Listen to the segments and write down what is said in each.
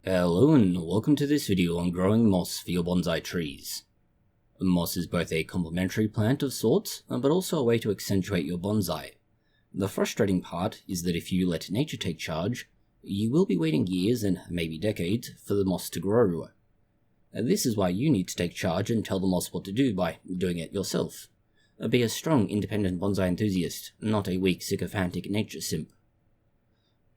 Hello and welcome to this video on growing moss for your bonsai trees. Moss is both a complementary plant of sorts, but also a way to accentuate your bonsai. The frustrating part is that if you let nature take charge, you will be waiting years and maybe decades for the moss to grow. This is why you need to take charge and tell the moss what to do by doing it yourself. Be a strong, independent bonsai enthusiast, not a weak, sycophantic nature simp.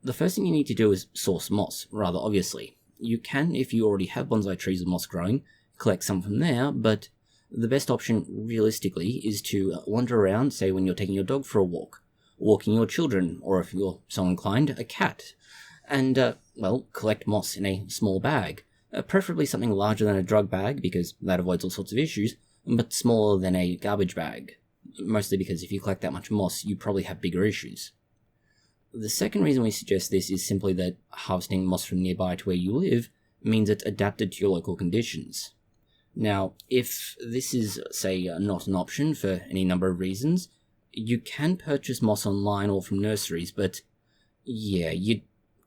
The first thing you need to do is source moss, rather obviously. You can, if you already have bonsai trees with moss growing, collect some from there, but the best option, realistically, is to wander around, say when you're taking your dog for a walk, walking your children, or if you're so inclined, a cat, and, collect moss in a small bag, preferably something larger than a drug bag, because that avoids all sorts of issues, but smaller than a garbage bag, mostly because if you collect that much moss, you probably have bigger issues. The second reason we suggest this is simply that harvesting moss from nearby to where you live means it's adapted to your local conditions. Now, if this is, say, not an option for any number of reasons, you can purchase moss online or from nurseries, but yeah,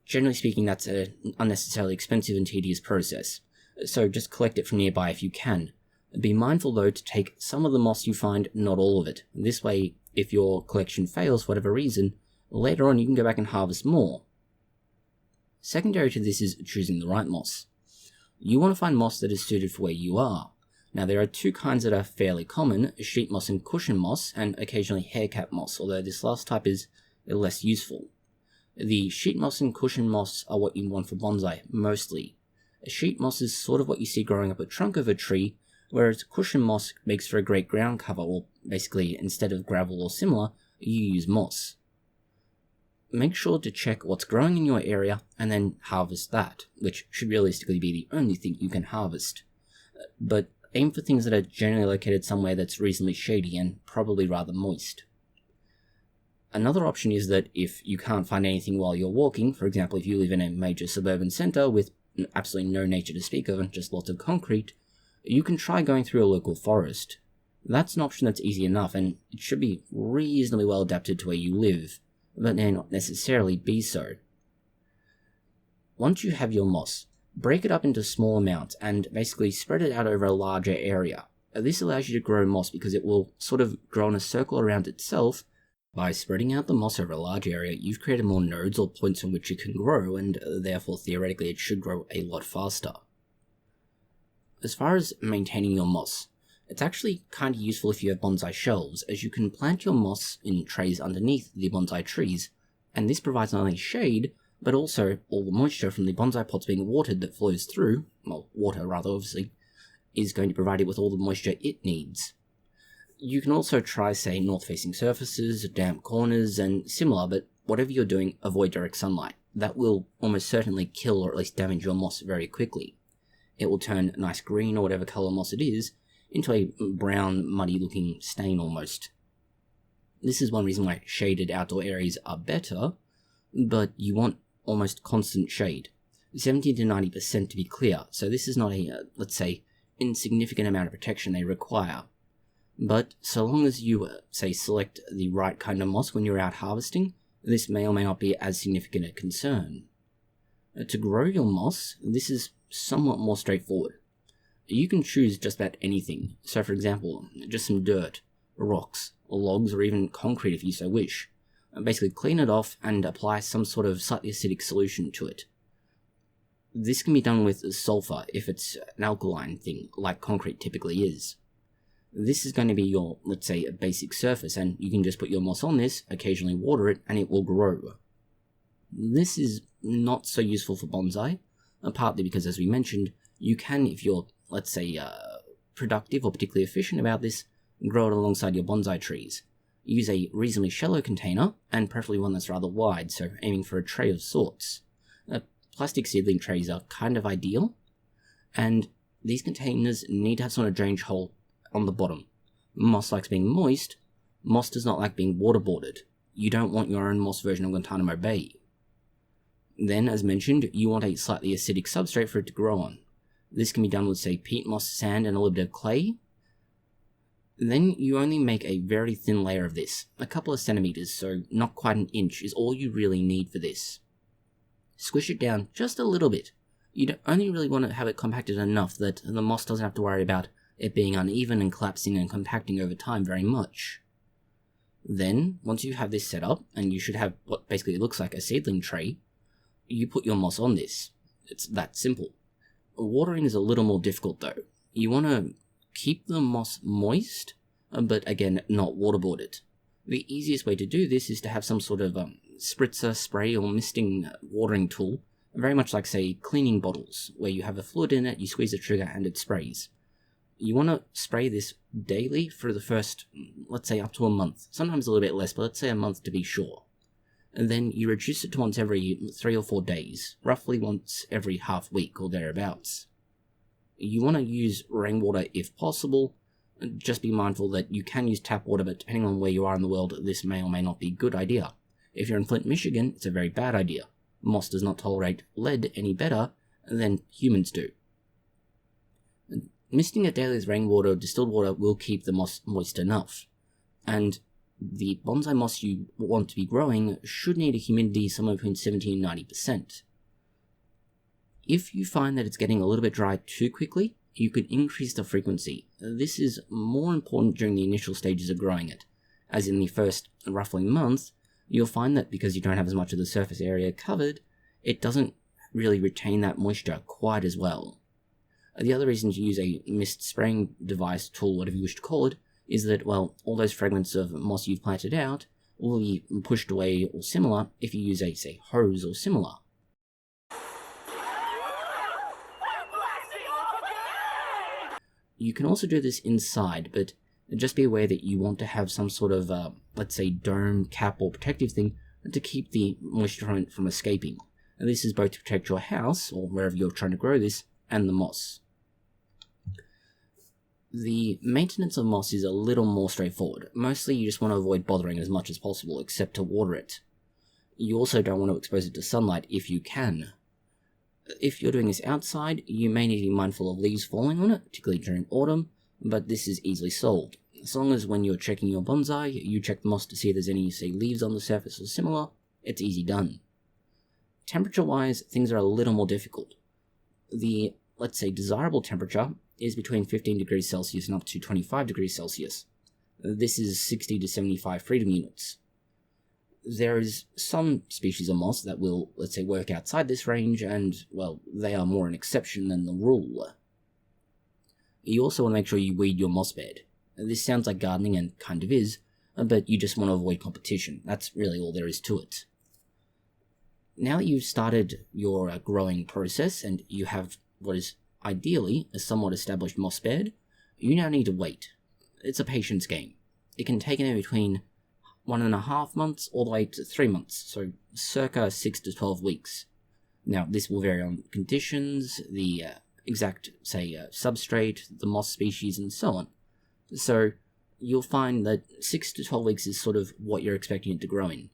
generally speaking, that's an unnecessarily expensive and tedious process, so just collect it from nearby if you can. Be mindful, though, to take some of the moss you find, not all of it. This way, if your collection fails for whatever reason, later on you can go back and harvest more. Secondary to this is choosing the right moss. You want to find moss that is suited for where you are. Now there are two kinds that are fairly common, sheet moss and cushion moss, and occasionally haircap moss, although this last type is less useful. The sheet moss and cushion moss are what you want for bonsai, mostly. Sheet moss is sort of what you see growing up a trunk of a tree, whereas cushion moss makes for a great ground cover, or basically instead of gravel or similar, you use moss. Make sure to check what's growing in your area and then harvest that, which should realistically be the only thing you can harvest. But aim for things that are generally located somewhere that's reasonably shady and probably rather moist. Another option is that if you can't find anything while you're walking, for example if you live in a major suburban centre with absolutely no nature to speak of and just lots of concrete, you can try going through a local forest. That's an option that's easy enough and it should be reasonably well adapted to where you live, but may not necessarily be so. Once you have your moss, break it up into small amounts and basically spread it out over a larger area. This allows you to grow moss because it will sort of grow in a circle around itself. By spreading out the moss over a large area, you've created more nodes or points on which it can grow, and therefore theoretically it should grow a lot faster. As far as maintaining your moss, it's actually kind of useful if you have bonsai shelves, as you can plant your moss in trays underneath the bonsai trees, and this provides not only shade, but also all the moisture from the bonsai pots being watered that flows through, well, water rather obviously, is going to provide it with all the moisture it needs. You can also try, say, north-facing surfaces, damp corners, and similar, but whatever you're doing, avoid direct sunlight. That will almost certainly kill or at least damage your moss very quickly. It will turn nice green or whatever colour moss it is, into a brown, muddy-looking stain almost. This is one reason why shaded outdoor areas are better, but you want almost constant shade. 70 to 90% to be clear, so this is not a, let's say, insignificant amount of protection they require. But so long as you, say, select the right kind of moss when you're out harvesting, this may or may not be as significant a concern. To grow your moss, this is somewhat more straightforward. You can choose just about anything, so for example, just some dirt, rocks, logs, or even concrete if you so wish. Basically clean it off and apply some sort of slightly acidic solution to it. This can be done with sulfur if it's an alkaline thing, like concrete typically is. This is going to be your, let's say, basic surface, and you can just put your moss on this, occasionally water it, and it will grow. This is not so useful for bonsai, partly because, as we mentioned, you can, if you're, let's say, productive or particularly efficient about this, grow it alongside your bonsai trees. Use a reasonably shallow container, and preferably one that's rather wide, so aiming for a tray of sorts. Plastic seedling trays are kind of ideal, and these containers need to have some sort of drainage hole on the bottom. Moss likes being moist, moss does not like being waterboarded. You don't want your own moss version of Guantanamo Bay. Then, as mentioned, you want a slightly acidic substrate for it to grow on. This can be done with, say, peat moss, sand, and a little bit of clay. Then you only make a very thin layer of this. A couple of centimeters, so not quite an inch, is all you really need for this. Squish it down just a little bit. You only really want to have it compacted enough that the moss doesn't have to worry about it being uneven and collapsing and compacting over time very much. Then, once you have this set up, and you should have what basically looks like a seedling tray, you put your moss on this. It's that simple. Watering is a little more difficult though. You want to keep the moss moist, but again, not waterboard it. The easiest way to do this is to have some sort of spritzer, spray, or misting watering tool, very much like, say, cleaning bottles, where you have a fluid in it, you squeeze the trigger, and it sprays. You want to spray this daily for the first, let's say, up to a month. Sometimes a little bit less, but let's say a month to be sure. And then you reduce it to once every 3 or 4 days, roughly once every half week or thereabouts. You want to use rainwater if possible. Just be mindful that you can use tap water, but depending on where you are in the world, this may or may not be a good idea. If you're in Flint, Michigan, it's a very bad idea. Moss does not tolerate lead any better than humans do. Misting it daily with rainwater or distilled water will keep the moss moist enough. And the bonsai moss you want to be growing should need a humidity somewhere between 70 and 90%. If you find that it's getting a little bit dry too quickly, you could increase the frequency. This is more important during the initial stages of growing it, as in the first roughly month, you'll find that because you don't have as much of the surface area covered, it doesn't really retain that moisture quite as well. The other reason to use a mist spraying device, tool, whatever you wish to call it, is that, well, all those fragments of moss you've planted out will be pushed away or similar if you use a, say, hose or similar. You can also do this inside, but just be aware that you want to have some sort of, let's say, dome, cap, or protective thing to keep the moisture from escaping. And this is both to protect your house, or wherever you're trying to grow this, and the moss. The maintenance of moss is a little more straightforward. Mostly you just want to avoid bothering as much as possible, except to water it. You also don't want to expose it to sunlight if you can. If you're doing this outside, you may need to be mindful of leaves falling on it, particularly during autumn, but this is easily solved. As long as when you're checking your bonsai, you check the moss to see if there's any, say, leaves on the surface or similar, it's easy done. Temperature-wise, things are a little more difficult. The, let's say, desirable temperature is between 15 degrees Celsius and up to 25 degrees Celsius. This is 60 to 75 freedom units. There is some species of moss that will, let's say, work outside this range, and, well, they are more an exception than the rule. You also want to make sure you weed your moss bed. This sounds like gardening, and kind of is, but you just want to avoid competition. That's really all there is to it. Now that you've started your growing process, and you have what is ideally a somewhat established moss bed, you now need to wait. It's a patience game. It can take anywhere between 1.5 months all the way to 3 months, so circa 6 to 12 weeks. Now, this will vary on conditions, the exact, say, substrate, the moss species, and so on. So, you'll find that 6 to 12 weeks is sort of what you're expecting it to grow in.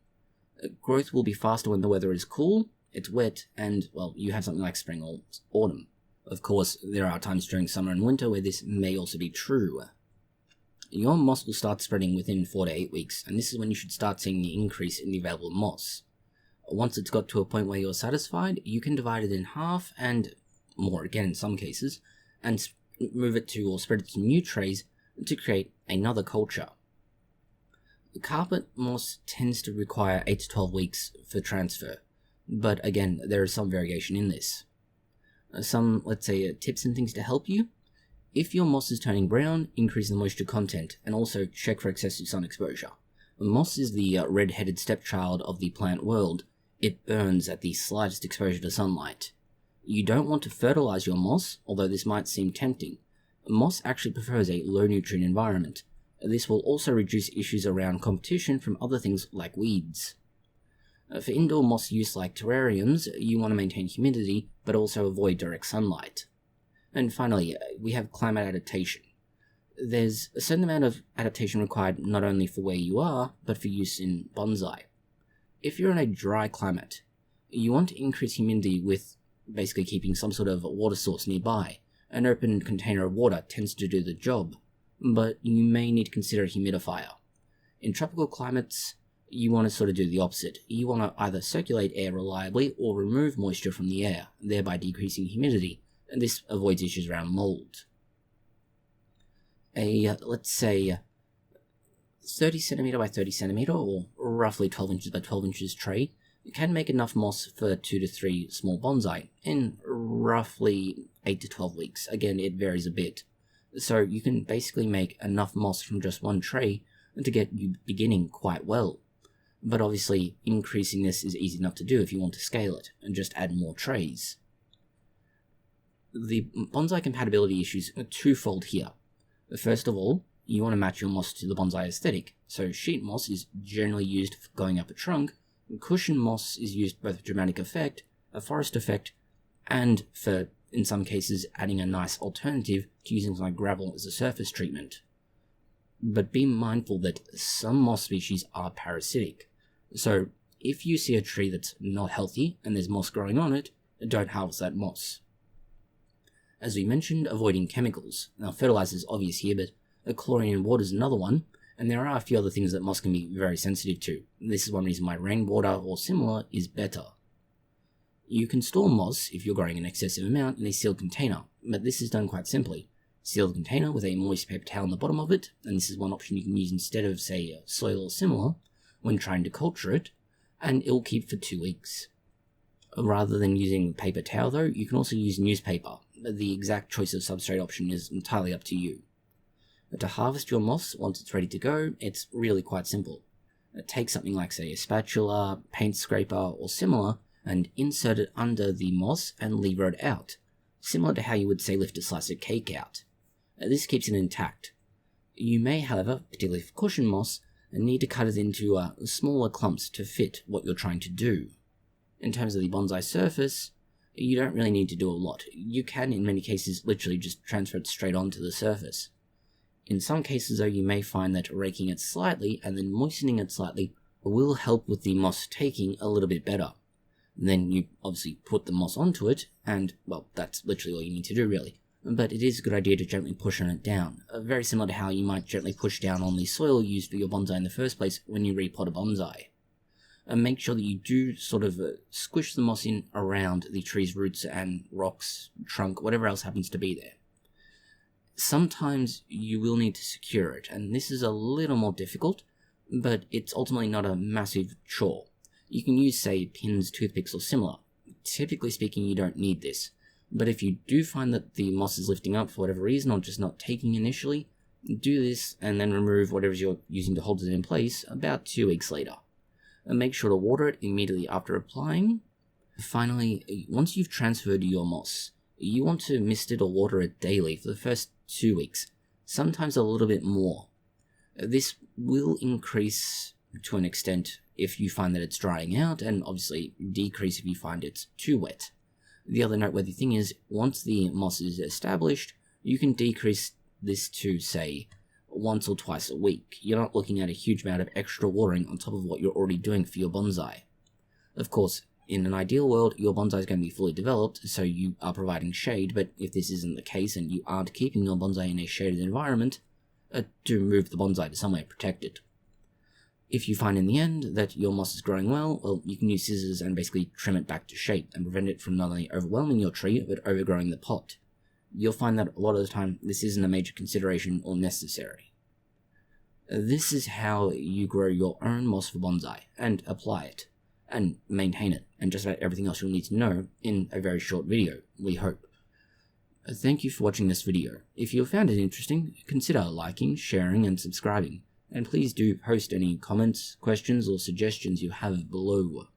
Growth will be faster when the weather is cool, it's wet, and, well, you have something like spring or autumn. Of course, there are times during summer and winter where this may also be true. Your moss will start spreading within 4 to 8 weeks, and this is when you should start seeing the increase in the available moss. Once it's got to a point where you're satisfied, you can divide it in half, and more again in some cases, and move it to or spread it to new trays to create another culture. Carpet moss tends to require 8 to 12 weeks for transfer, but again, there is some variation in this. Some, let's say, tips and things to help you. If your moss is turning brown, increase the moisture content, and also check for excessive sun exposure. Moss is the red-headed stepchild of the plant world. It burns at the slightest exposure to sunlight. You don't want to fertilize your moss, although this might seem tempting. Moss actually prefers a low-nutrient environment. This will also reduce issues around competition from other things like weeds. For indoor moss use like terrariums, you want to maintain humidity, but also avoid direct sunlight. And finally, we have climate adaptation. There's a certain amount of adaptation required not only for where you are, but for use in bonsai. If you're in a dry climate, you want to increase humidity with basically keeping some sort of water source nearby. An open container of water tends to do the job, but you may need to consider a humidifier. In tropical climates, you want to sort of do the opposite. You want to either circulate air reliably or remove moisture from the air, thereby decreasing humidity, and this avoids issues around mold. Let's say 30 centimeter by 30 centimeter, or roughly 12 inches by 12 inches tray can make enough moss for 2 to 3 small bonsai in roughly 8 to 12 weeks. Again, it varies a bit. So you can basically make enough moss from just one tray to get you beginning quite well. But obviously, increasing this is easy enough to do if you want to scale it and just add more trays. The bonsai compatibility issues are twofold here. First of all, you want to match your moss to the bonsai aesthetic. So sheet moss is generally used for going up a trunk, and cushion moss is used both for dramatic effect, a forest effect, and for, in some cases, adding a nice alternative to using something like gravel as a surface treatment. But be mindful that some moss species are parasitic. So if you see a tree that's not healthy and there's moss growing on it, don't harvest that moss. As we mentioned, avoiding chemicals. Now, fertilizer is obvious here, but chlorine in water is another one, and there are a few other things that moss can be very sensitive to. This is one reason why rainwater or similar is better. You can store moss if you're growing an excessive amount in a sealed container, but this is done quite simply. Seal the container with a moist paper towel on the bottom of it, and this is one option you can use instead of, say, soil or similar when trying to culture it, and it'll keep for 2 weeks. Rather than using paper towel though, you can also use newspaper. The exact choice of substrate option is entirely up to you. To harvest your moss once it's ready to go, it's really quite simple. Take something like, say, a spatula, paint scraper, or similar, and insert it under the moss and lever it out, similar to how you would, say, lift a slice of cake out. This keeps it intact. You may, however, particularly for cushion moss, need to cut it into smaller clumps to fit what you're trying to do. In terms of the bonsai surface, you don't really need to do a lot. You can, in many cases, literally just transfer it straight onto the surface. In some cases, though, you may find that raking it slightly and then moistening it slightly will help with the moss taking a little bit better. Then you obviously put the moss onto it, and, well, that's literally all you need to do, really. But it is a good idea to gently push on it down, very similar to how you might gently push down on the soil used for your bonsai in the first place when you repot a bonsai. And make sure that you do sort of squish the moss in around the tree's roots and rocks, trunk, whatever else happens to be there. Sometimes you will need to secure it, and this is a little more difficult, but it's ultimately not a massive chore. You can use, say, pins, toothpicks, or similar. Typically speaking, you don't need this, but if you do find that the moss is lifting up for whatever reason, or just not taking initially, do this and then remove whatever you're using to hold it in place about 2 weeks later. And make sure to water it immediately after applying. Finally, once you've transferred your moss, you want to mist it or water it daily for the first 2 weeks, sometimes a little bit more. This will increase to an extent if you find that it's drying out, and obviously decrease if you find it's too wet. The other noteworthy thing is, once the moss is established, you can decrease this to, say, once or twice a week. You're not looking at a huge amount of extra watering on top of what you're already doing for your bonsai. Of course, in an ideal world, your bonsai is going to be fully developed, so you are providing shade, but if this isn't the case and you aren't keeping your bonsai in a shaded environment, do move the bonsai to somewhere protected. If you find in the end that your moss is growing well, you can use scissors and basically trim it back to shape and prevent it from not only overwhelming your tree, but overgrowing the pot. You'll find that a lot of the time this isn't a major consideration or necessary. This is how you grow your own moss for bonsai, and apply it, and maintain it, and just about everything else you'll need to know in a very short video, we hope. Thank you for watching this video. If you found it interesting, consider liking, sharing, and subscribing, and please do post any comments, questions, or suggestions you have below.